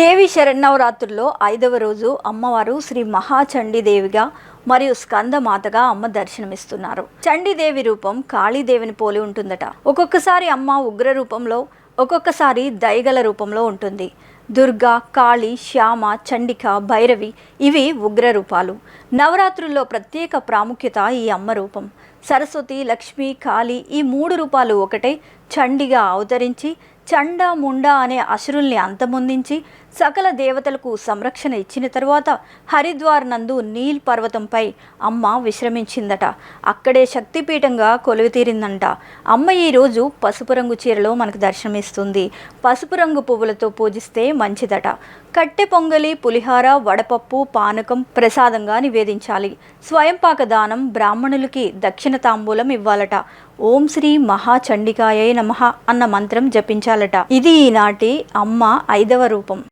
దేవి శరన్నవరాత్రుల్లో 5వ రోజు అమ్మవారు శ్రీ మహాచండీదేవిగా మరియు స్కందమాతగా అమ్మ దర్శనమిస్తున్నారు. చండీదేవి రూపం కాళీదేవిని పోలి ఉంటుందట. ఒక్కొక్కసారి అమ్మ ఉగ్ర రూపంలో, ఒక్కొక్కసారి దయగల రూపంలో ఉంటుంది. దుర్గా, కాళీ, శ్యామ, చండిక, భైరవి ఇవి ఉగ్ర రూపాలు. నవరాత్రుల్లో ప్రత్యేక ప్రాముఖ్యత ఈ అమ్మ రూపం. సరస్వతి, లక్ష్మి, కాళీ ఈ 3 రూపాలు ఒకటే చండిగా అవతరించి చండ ముండ అనే అసురుల్ని అంతమొందించి సకల దేవతలకు సంరక్షణ ఇచ్చిన తరువాత హరిద్వార్ నందు నీల్ పర్వతంపై అమ్మ విశ్రమించిందట. అక్కడే శక్తిపీఠంగా కొలువుతీరిందంట. అమ్మ ఈరోజు పసుపు రంగు చీరలో మనకు దర్శనమిస్తుంది. పసుపు రంగు పువ్వులతో పూజిస్తే మంచిదట. కట్టె పొంగలి, పులిహార, వడపప్పు, పానకం ప్రసాదంగా నివేదించాలి. స్వయంపాక దానం, బ్రాహ్మణులకి దక్షిణ తాంబూలం ఇవ్వాలట. ఓం శ్రీ మహాచండికాయై నమః అన్న మంత్రం జపించాలట. ఇది ఈనాటి అమ్మ 5వ రూపం.